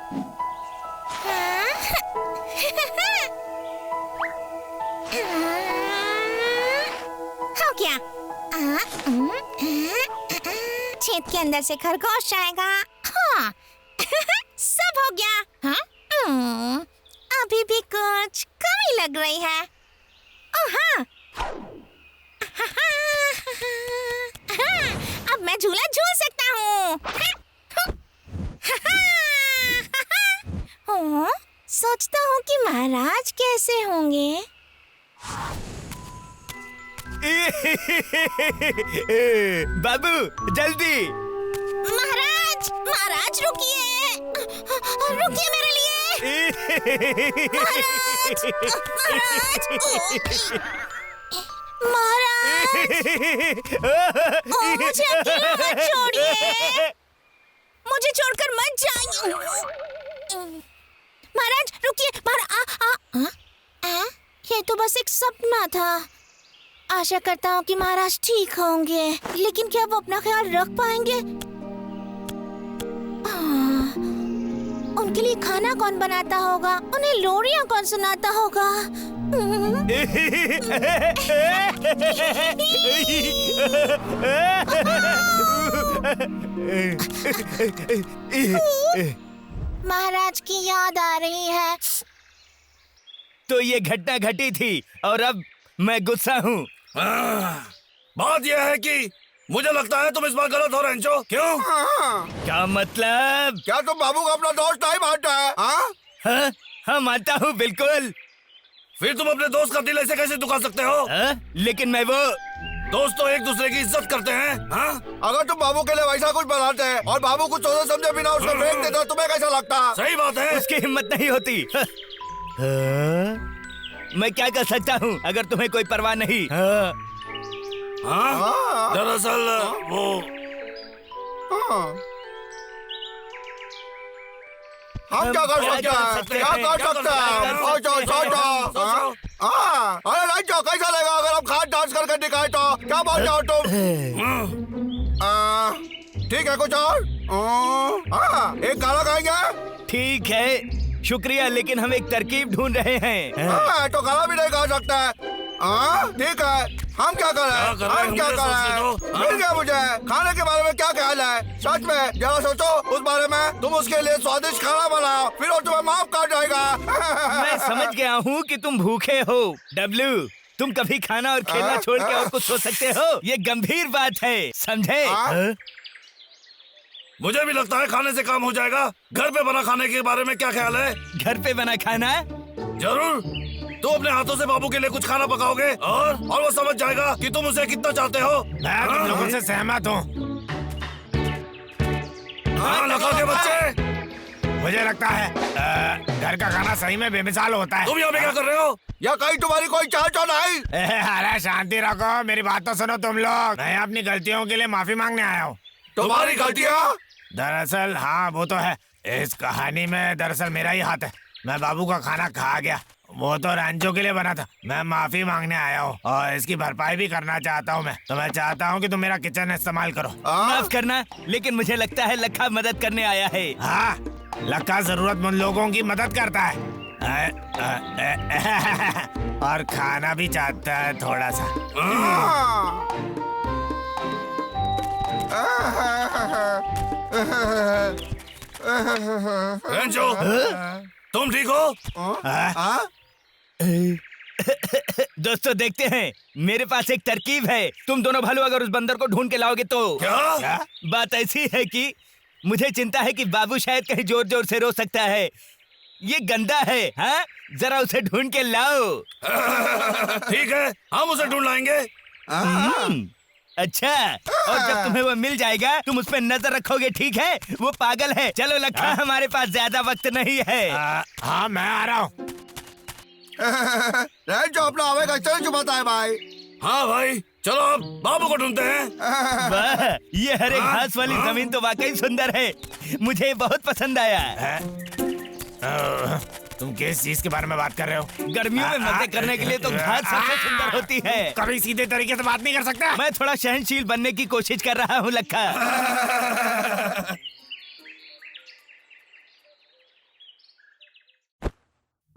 हो गया। छेद के अंदर से खरगोश आएगा। हाँ। सब हो गया। हाँ? अभी भी कुछ कमी लग रही है। हाँ। अब मैं झूला झूल सकता हूँ। सोचता हूँ कि महाराज कैसे होंगे। बाबू जल्दी। महाराज, महाराज रुकिए, रुकिए मेरे लिए। महाराज, महाराज, महाराज, मुझे अकेला मत छोड़िए, मुझे छोड़कर मत जाइए। महाराज रुकिए, ये तो बस एक सपना था। आशा करता हूँ कि महाराज ठीक होंगे, लेकिन क्या वो अपना ख्याल रख पाएंगे? उनके लिए खाना कौन बनाता होगा? उन्हें लोरियां कौन सुनाता होगा? महाराज की याद आ रही है। तो ये घटना घटी थी और अब मैं गुस्सा हूँ। बात यह है कि मुझे लगता है तुम इस बार गलत हो रेंचो। क्यों? क्या मतलब? क्या तुम बाबू का अपना दोस्त नहीं मानता है? हाँ? हाँ मानता हूँ बिल्कुल। फिर तुम अपने दोस्त का दिल ऐसे कैसे दुखा सकते हो? लेकिन मैं वो दोस्त तो एक दूसरे की इज्जत करते हैं। हाँ? अगर तुम बाबू के लिए वैसा कुछ बनाते हैं और बाबू कुछ सोचे समझे बिना उसको फेंक देते, तुम्हें कैसा लगता? सही बात है। उसकी हिम्मत नहीं होती। मैं क्या कर सकता हूँ अगर तुम्हें कोई परवाह नहीं? दरअसल वो हम क्या कर सकते हैं? क्या कर सकते हैं? सोचो। अरे रेंचो, कैसा लगेगा अगर हम खाद डांस करके दिखाए तो? क्या बोलते हो तुम? ठीक है, कुछ और? एक गाना गाएंगे? ठीक है, शुक्रिया, लेकिन हम एक तरकीब ढूंढ रहे हैं। तो गाना भी नहीं गा सकता है। ठीक है, हम क्या करें? हम क्या करें? मिल गया मुझे। खाने के बारे में क्या ख्याल है? सच में जरा सोचो उस बारे में। तुम उसके लिए स्वादिष्ट खाना बनाओ, फिर वो तुम्हें माफ कर जाएगा। मैं समझ गया हूँ कि तुम भूखे हो। डब्लू, तुम कभी खाना और खेलना छोड़ के और कुछ सोच सकते हो? ये गंभीर बात है, समझे? मुझे भी लगता है खाने से काम हो जाएगा। घर पे बना खाने के बारे में क्या ख्याल है? घर पे बना खाना? जरूर। तो अपने हाथों से बाबू के लिए कुछ खाना पकाओगे और वो समझ जाएगा कि तुम उसे कितना चाहते हो। मैं तुम लोगों से सहमत हूँ। लगा के बच्चे। मुझे लगता है घर का खाना सही में बेमिसाल होता है। तुम यहाँ पे क्या कर रहे हो? या कहीं तुम्हारी कोई चाल तो नहीं? अरे शांति रखो, मेरी बात तो सुनो तुम लोग। मैं अपनी गलतियों के लिए माफी मांगने आया हूँ। तुम्हारी गलतियाँ? दरअसल हाँ, वो तो है। इस कहानी में दरअसल मेरा ही हाथ है। मैं बाबू का खाना खा गया। वो तो रेंचो के लिए बना था। मैं माफी मांगने आया हूँ और इसकी भरपाई भी करना चाहता हूँ। मैं चाहता हूँ कि तुम मेरा किचन इस्तेमाल करो। माफ करना, लेकिन मुझे लगता है लखा मदद करने आया है। हाँ, लखा जरूरतमंद लोगों की मदद करता है और खाना भी चाहता है थोड़ा सा। रेंचो, तुम ठीक हो? दोस्तों देखते हैं, मेरे पास एक तरकीब है। तुम दोनों भालू अगर उस बंदर को ढूंढ के लाओगे तो। क्या? बात ऐसी है कि मुझे चिंता है कि बाबू शायद कहीं जोर जोर से रो सकता है। ये गंदा है। हाँ, जरा उसे ढूंढ के लाओ। ठीक है, हम उसे ढूंढ लाएंगे। अच्छा, और जब तुम्हें वो मिल जाएगा तुम उस पर नजर रखोगे, ठीक है? वो पागल है। चलो लखा, हमारे पास ज्यादा वक्त नहीं है। हाँ, मैं आ रहा हूँ। रेंचो अपना आवेगा, चल चुपाता है भाई। हाँ भाई, चलो अब बाबू को ढूंढते हैं। वाह, ये हरे घास वाली जमीन तो वाकई सुंदर है। मुझे बहुत पसंद आया। तुम किस चीज के बारे में बात कर रहे हो? गर्मियों में मजे करने के लिए तो घास सबसे सुंदर होती है। कभी सीधे तरीके से बात नहीं कर सकता? मैं थोड़ा सहनशील बनने की कोशिश कर रहा हूँ लखा।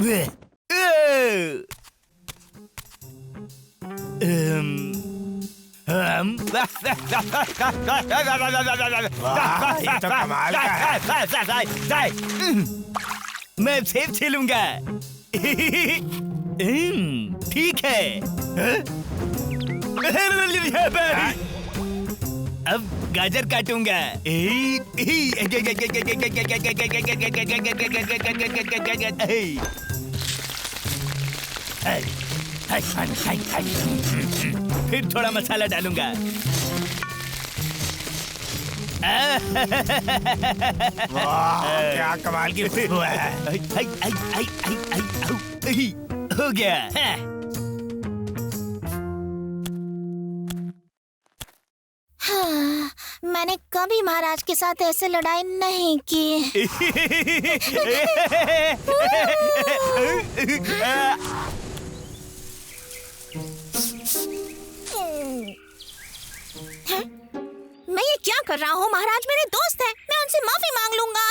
ये तो कमाल का है। मैं सेब छीलूंगा। ठीक है। अब गाजर काटूंगा। फिर थोड़ा मसाला डालूंगा। वाह, क्या कमाल की खुशबू है। हो गया। हाँ, मैंने कभी महाराज के साथ ऐसे लड़ाई नहीं की। हैं? मैं ये क्या कर रहा हूँ? महाराज मेरे दोस्त हैं, मैं उनसे माफी मांग लूंगा।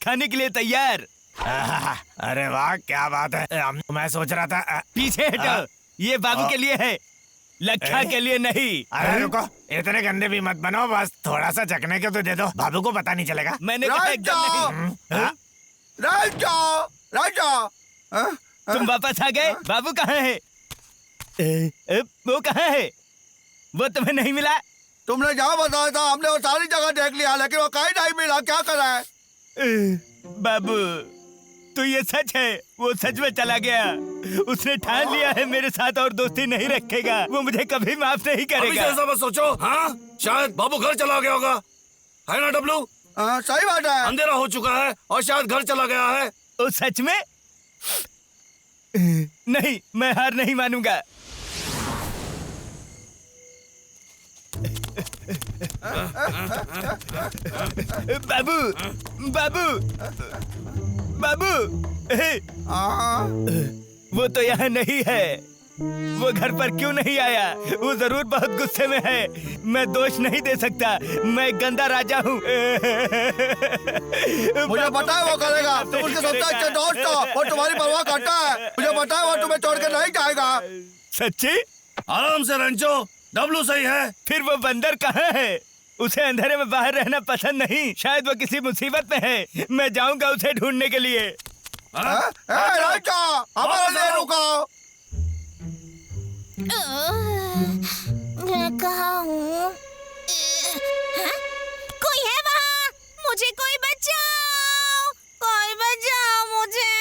खाने के लिए तैयार। अरे वाह, क्या बात है। मैं सोच रहा था पीछे हटो, ये बाबू के लिए है, लखा के लिए नहीं। अरे रुको, इतने गंदे भी मत बनो, बस थोड़ा सा चखने के तो दे दो, बाबू को पता नहीं चलेगा। मैंने कहा एकदम नहीं। हाँ? तुम वापस आ गए? बाबू कहाँ है? वो कहाँ है? वो तुम्हें नहीं मिला? तुमने जहाँ बताया था हमने वो सारी जगह देख लिया, लेकिन वो कहीं नहीं मिला। क्या कर रहा है? बाबू, तो ये सच है? वो सच में चला गया। उसने ठान लिया है मेरे साथ और दोस्ती नहीं रखेगा। वो मुझे कभी माफ नहीं अभी करेगा। ऐसा मत सोचो। हाँ, शायद बाबू घर चला गया होगा, है ना डब्लू? सही बात है। अंधेरा हो चुका है और शायद घर चला गया है। ओ सच में? नहीं, मैं हार नहीं मानूंगा। बाबू, बाबू, बाबू, वो तो यहाँ नहीं है। वो घर पर क्यों नहीं आया? वो जरूर बहुत गुस्से में है। मैं दोष नहीं दे सकता, मैं गंदा राजा हूँ। मुझे पता है वो करेगा। तुम उसके सबसे अच्छे दोस्त हो, वो तुम्हारी परवाह करता है। मुझे पता है वो तुम्हें छोड़ के नहीं जाएगा। सच्ची? आराम से रंचो, डब्लू सही है। फिर वो बंदर कहाँ है? उसे अंधेरे में बाहर रहना पसंद नहीं। शायद वो किसी मुसीबत में है। मैं जाऊंगा उसे ढूंढने के लिए। हमारे लिए रुको। मैं कहाँ हूँ? कोई है वहाँ? मुझे कोई बचाओ, कोई बचाओ मुझे।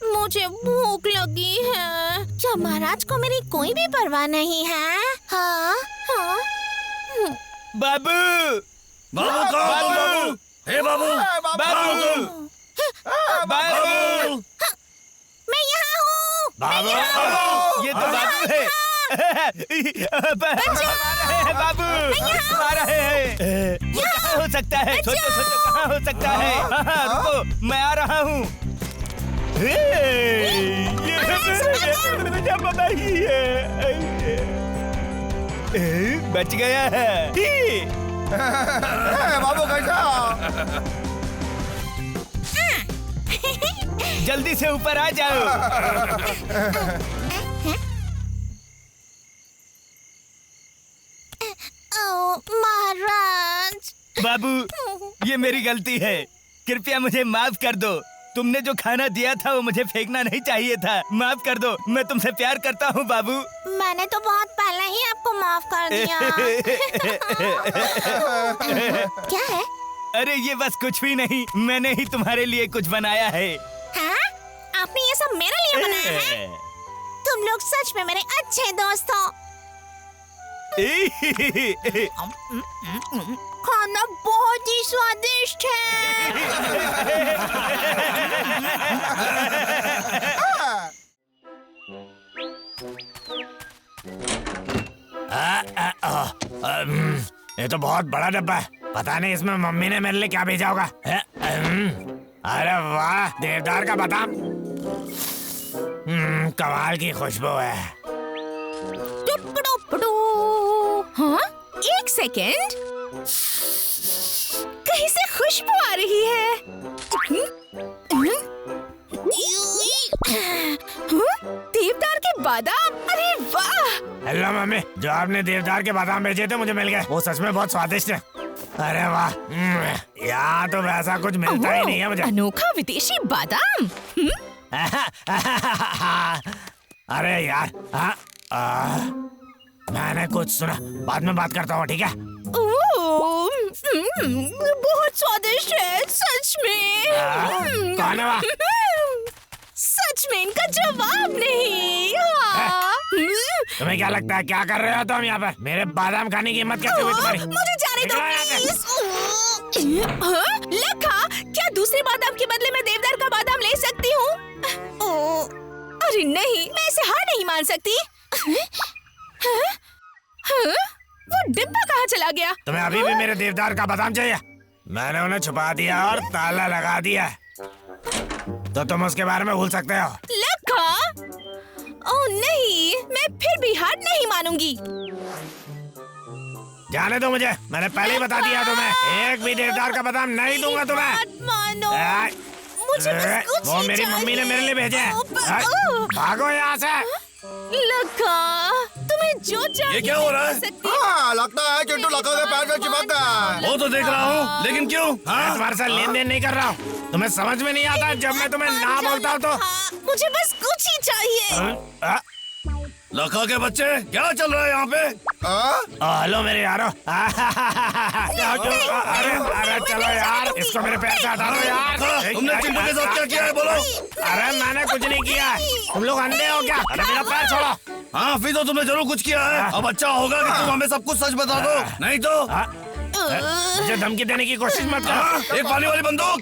मुझे भूख लगी है। क्या महाराज को मेरी कोई भी परवाह नहीं है? हाँ, हाँ। बाबू, बाबू कहाँ हो? बाबू, हे बाबू, बाबू, बाबू, मैं यहाँ हूँ। बाबू, ये तो बाबू है। बाबू, आ रहे हैं। वो कहाँ हो सकता है? सोचो सोचो, कहाँ हो सकता है? हाँ, रुको, मैं आ रहा हूँ। बच गया है। बाबू कैसा? जल्दी से ऊपर आ जाओ। महाराज। बाबू, ये मेरी गलती है, कृपया मुझे माफ कर दो। तुमने जो खाना दिया था वो मुझे फेंकना नहीं चाहिए था। माफ कर दो, मैं तुमसे प्यार करता हूँ बाबू। मैंने तो बहुत पहले ही आपको माफ कर दिया। क्या है? अरे ये बस कुछ भी नहीं, मैंने ही तुम्हारे लिए कुछ बनाया है। हाँ? आपने ये सब मेरे लिए बनाया है? तुम लोग सच में मेरे अच्छे दोस्त हो। खाना बहुत ही स्वादिष्ट है। ये तो बहुत बड़ा डब्बा है। पता नहीं इसमें मम्मी ने मेरे लिए क्या भेजा होगा। अरे वाह, देवदार का बादाम। कमाल की खुशबू है। हाँ? एक सेकेंड, कहीं से खुशबू आ रही है। देवदार के बादाम, अरे वाह। हेलो मम्मी, जो आपने देवदार के बादाम भेजे थे मुझे मिल गए। वो सच में बहुत स्वादिष्ट है। अरे वाह, यहाँ तो वैसा कुछ मिलता ही नहीं है मुझे। अनोखा विदेशी बादाम। अरे यार, मैंने कुछ सुना, बाद में बात करता हूँ, ठीक है? बहुत स्वादिष्ट है सच में। कौन है वहाँ? सच में इनका जवाब नहीं। तुम्हें क्या लगता है क्या कर रहे हो तुम यहाँ पर? मेरे बादाम खाने की हिम्मत कैसे हुई तुम्हारी? मुझे जाने दो प्लीज। लखा, क्या दूसरे बादाम के बदले में देवदार का बादाम ले सकती हूँ? अरे नहीं, मैं इसे हार नहीं मान सकती। वो डिब्बा कहाँ चला गया? तुम्हें अभी भी मेरे देवदार का बादाम चाहिए? मैंने उन्हें छुपा दिया और ताला लगा दिया, तो तुम उसके बारे में भूल सकते हो। लखा, ओह नहीं, मैं फिर भी हार नहीं मानूंगी। जाने दो मुझे, मैंने पहले ही बता दिया तुम्हें, एक भी देवदार का बादाम नहीं दूंगा तुम्हें। मत मानो, मुझे बस कुछ वो ही मेरी चाहिए। मम्मी ने मेरे लिए भेजे हैं। भागो यहाँ से। लखा, तुम्हें जो चाहिए ये क्या हो रहा है? हाँ, लगता है चिंटू लखा के पैर से चिपक गया। वो तो देख रहा हूँ, लेकिन क्यों? मैं तुम्हारे साथ लेन देन नहीं कर रहा हूँ। तुम्हें समझ में नहीं आता जब मैं तुम्हें ना बोलता हूँ तो? मुझे बस कुछ ही चाहिए। लखा के बच्चे, क्या चल रहा है यहाँ पे? हेलो मेरे यारो। अरे चलो यार, इसको मेरे पैर से हटा दो यार। तुमने चिंटू के साथ क्या किया है बोलो? अरे मैंने कुछ नहीं किया है, तुम लोग अंधे हो क्या? अरे मेरा पैर छोड़ो। हाँ, फिर तो तुमने जरूर कुछ किया है। अब अच्छा होगा कि तुम हमें सब कुछ सच बता दो, नहीं तो मुझे धमकी देने की कोशिश मत करो। एक पानी वाली बंदूक।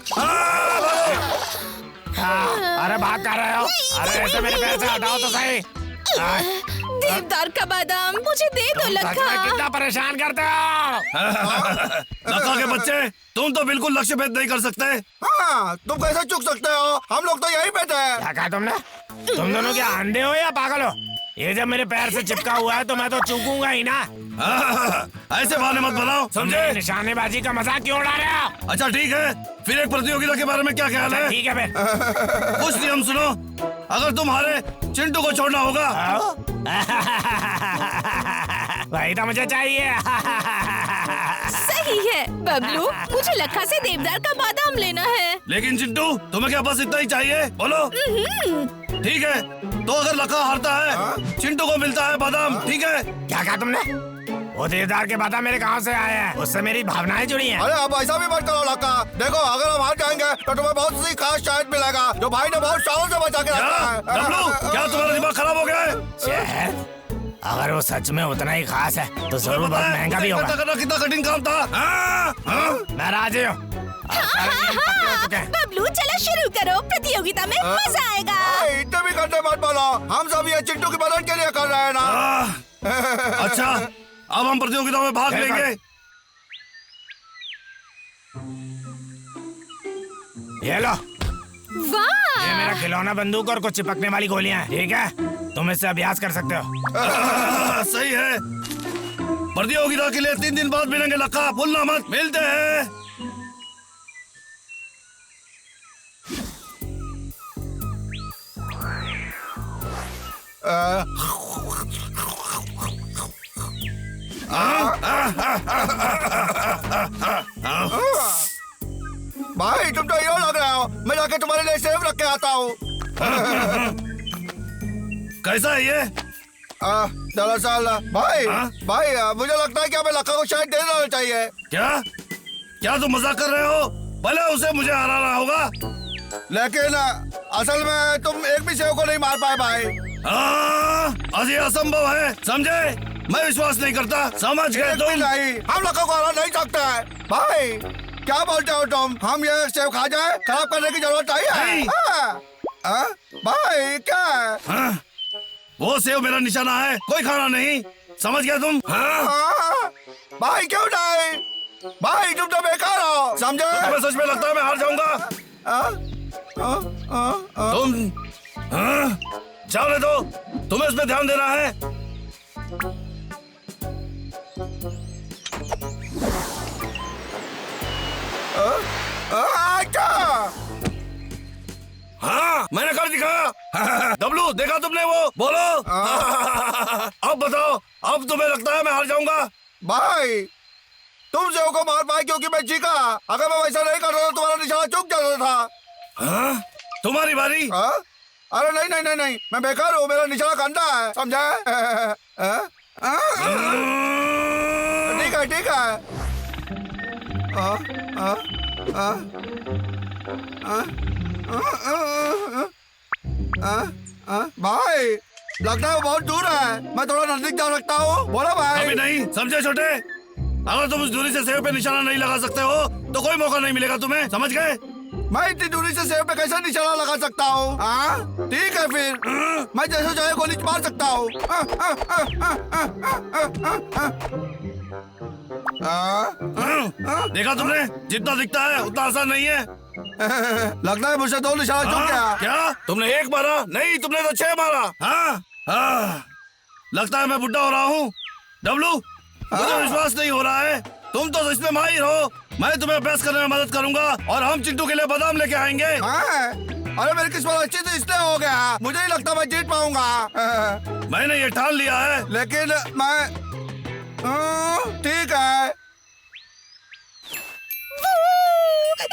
अरे भाग कर रहे हो? अरे ऐसे मेरे पैर से हटाओ तो सही। देवदार का बादाम मुझे दे दो लखा। कितना परेशान करते हो? लखा के बच्चे, तुम तो बिल्कुल लक्ष्य भेद नहीं कर सकते। हाँ, तुम कैसे चूक सकते हो? हम लोग तो यही पे थे। क्या कहा तुमने? तुम दोनों क्या अंधे हो या पागल हो? ये जब मेरे पैर से चिपका हुआ है तो मैं तो चूकूंगा ही ना। ऐसे बहाने मत बनाओ, समझे? निशानेबाजी का मजाक क्यों उड़ा रहे हो? अच्छा ठीक है, फिर एक प्रतियोगिता के बारे में क्या ख्याल है? ठीक है फिर। कुछ नियम सुनो, अगर तुम हारे चिंटू को छोड़ना होगा। वही तो मुझे चाहिए। सही है बबलू, मुझे लखा से देवदार का बादाम लेना है। लेकिन चिंटू, तुम्हें क्या बस इतना ही चाहिए? बोलो। ठीक है, तो अगर लखा हारता है चिंटू को मिलता है बादाम, ठीक है? क्या कहा तुमने? वो देवदार के बादाम मेरे गांव से आए हैं, उससे मेरी भावनाएं जुड़ी हैं। अरे अब ऐसा भी मत करो लखा। देखो, अगर हम हार जाएंगे तो तुम्हें बहुत सी खास शायद मिलेगा जो भाई ने बहुत सालों से बचा के रखा है। डब्लू, क्या तुम्हारा दिमाग खराब हो गया है? शहद? अगर वो सच में उतना ही खास है तो जरूर बहुत महंगा भी होगा। करना कितना कठिन काम था। मैं राजी हूँ। बबलू, चलो शुरू करो, प्रतियोगिता में मजा आएगा। इतने भी घंटे मत बोलो, हम सब ये चिंटू की मदद के लिए कर रहे हैं ना। अच्छा, अब हम प्रतियोगिता में भाग लेंगे। ये लो, वाह, ये मेरा खिलौना बंदूक और कुछ चिपकने वाली गोलियां हैं, ठीक है? तुम इससे अभ्यास कर सकते हो। सही है, प्रतियोगिता के लिए 3 दिन बाद मिलेंगे लखा, भूलना मत। मिलते हैं। भाई तुम तो हीरो लग रहे हो, मैं जाके तुम्हारे लिए सेव रख के आता हूँ। कैसा है ये? दरअसल भाई मुझे लगता है कि हमें लखा को शायद दे देना चाहिए। क्या क्या तुम मजाक कर रहे हो? भले उसे मुझे हराना होगा, लेकिन असल में तुम एक भी सेव को नहीं मार पाए भाई। अजी असंभव है, समझे? मैं विश्वास नहीं करता, समझ गए तुम? नहीं, हम लखा को हरा नहीं सकते। भाई क्या बोलते हो तुम? हम ये सेव खा जाए, खराब करने की जरूरत चाहिए? भाई क्या? वो सेव मेरा निशाना है, कोई खाना नहीं, समझ गया तुम? भाई क्यों नहीं? भाई तुम तो बेकार हो, समझे? तुम्हें सच में लगता है मैं हार जाऊंगा? तुम जाने दो, तुम्हें इस पे ध्यान देना है। अच्छा हाँ मैंने कर दिखाया। डब्लू देखा तुमने वो? बोलो। अब बताओ, अब तुम्हें लगता है मैं हार जाऊंगा? भाई तुम से को मार पाए क्योंकि मैं जीका। अगर मैं वैसा नहीं करता तो तुम्हारा निशाना चूक जाता था। हाँ? तुम्हारी बारी। हाँ? अरे नहीं नहीं नहीं नहीं, मैं बेकार हूँ, मेरा निशाना कंधा है, समझे? ठीक है ठीक है। भाई लगता है वो बहुत दूर है, मैं थोड़ा नजदीक जा सकता हूँ? बोलो भाई। अभी नहीं, समझे छोटे? अगर तुम उस दूरी से सेब पे निशाना नहीं लगा सकते हो तो कोई मौका नहीं मिलेगा तुम्हें, समझ गए? मैं इतनी दूरी से सेब पे कैसे निशाना लगा सकता हूँ? हाँ ठीक है फिर, मैं जैसे चाहे गोली मार सकता हूँ। देखा तुमने? जितना दिखता है उतना आसान नहीं है। लगता है मुझसे 2 निशाना चूक गया। क्या तुमने 1 मारा? नहीं, तुमने तो 6 मारा। हाँ? लगता है मैं बुढ़ा हो रहा हूँ। डब्लू मुझे विश्वास नहीं हो रहा है, तुम तो इसमें माहिर हो। मैं तुम्हें अभ्यास करने में मदद करूंगा और हम चिंटू के लिए बादाम लेके आएंगे। अरे मेरी किस्मत अच्छी थी इसलिए हो गया, मुझे नहीं लगता मैं जीत पाऊंगा। मैंने ये ठान लिया है। लेकिन मैं ठीक है।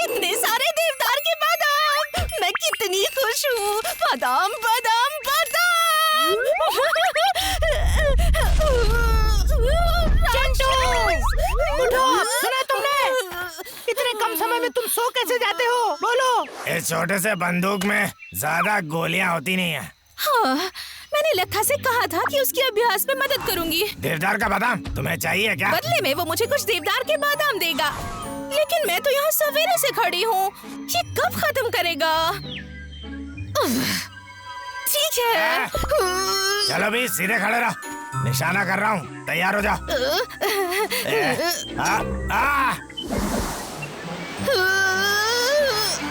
इतने सारे देवदार के बादाम, मैं कितनी खुश हूँ। बादाम बादाम बादाम। चिंटू, उठो, सुना तुमने? इतने कम समय में तुम सो कैसे जाते हो? बोलो। इस छोटे से बंदूक में ज्यादा गोलियां होती नहीं है। हाँ, मैंने लखा से कहा था कि उसके अभ्यास में मदद करूंगी। देवदार का बादाम तुम्हें चाहिए क्या? बदले में वो मुझे कुछ देवदार के बादाम देगा, लेकिन मैं तो यहाँ सवेरे से खड़ी हूँ। ये कब खत्म करेगा? ठीक है। चलो भी सीधे खड़े रहो, निशाना कर रहा हूँ, तैयार हो जाओ।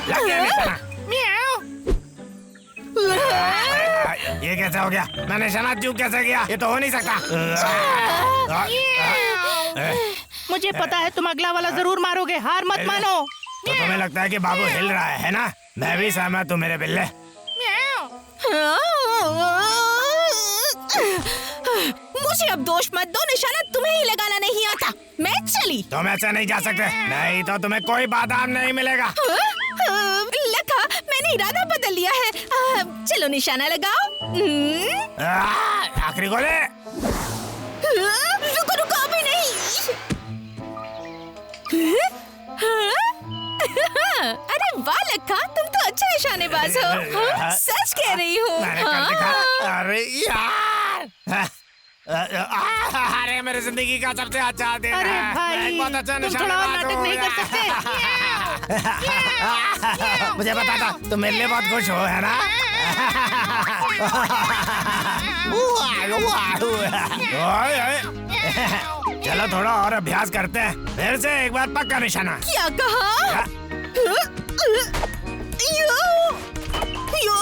लग गया निशाना। ये कैसे हो गया? मैं निशाना चूक कैसे गया? ये तो हो नहीं सकता। मुझे पता है तुम अगला वाला जरूर मारोगे, हार मत मानो। तो तुम्हें लगता है कि बाबू हिल रहा है ना? मैं भी सहमत हूँ मेरे बिल्ले। मुझे अब दोष मत दो, निशाना तुम्हें ही लगाना नहीं आता। मैं चली। तुम ऐसे नहीं जा सकते, नहीं तो तुम्हें कोई बादाम नहीं मिलेगा। लखा, मैंने इरादा बदल लिया है। चलो निशाना लगाओ। आखिरी गोले। रुको रुको, अभी नहीं। अरे वाह लखा, तुम तो अच्छा निशानेबाज हो। सच कह रही हूँ। मैंने कर दिखा। अरे यार, अरे मेरी जिंदगी का सबसे अच्छा दिन है। अरे भाई, बहुत अच्छा तुम थोड़ा और नाटक नहीं कर सकते? मुझे पता था तुम मेरे लिए बहुत खुश हो, है ना? चलो थोड़ा और अभ्यास करते हैं, फिर से एक बार पक्का निशाना। क्या कहा? यो, यो,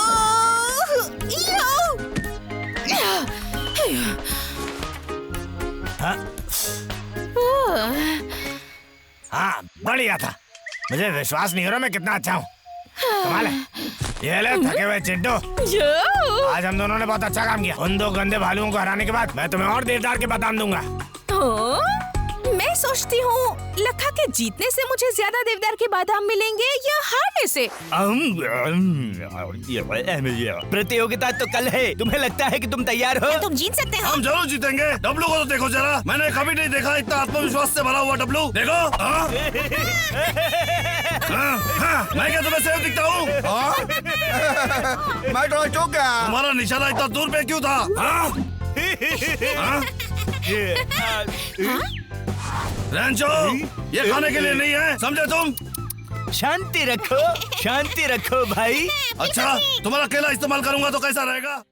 हाँ बढ़िया था, मुझे विश्वास नहीं हो रहा मैं कितना अच्छा हूँ। कमाल है। ये ले थके हुए चिंटू, आज हम दोनों ने बहुत अच्छा काम किया। उन 2 गंदे भालुओं को हराने के बाद मैं तुम्हें और देवदार के बादाम दूंगा। मैं सोचती हूँ लखा के जीतने से मुझे ज्यादा देवदार के बादाम मिलेंगे या हारने से। प्रतियोगिता तो कल है, तुम्हें लगता है कि तुम तैयार हो? तुम जीत सकते हो। हम जरूर जीतेंगे। डब्लू को तो देखो जरा, मैंने कभी नहीं देखा इतना आत्मविश्वास से भरा हुआ डब्लू। देखो। मैं क्या तुम्हें सेब दिखता हूँ? मैं थोड़ा चूक गया। तुम्हारा निशाना इतना दूर पे क्यों था? रैंचो, ये खाने के लिए नहीं है, समझे तुम? शांति रखो भाई। अच्छा, तुम्हारा केला इस्तेमाल करूंगा तो कैसा रहेगा?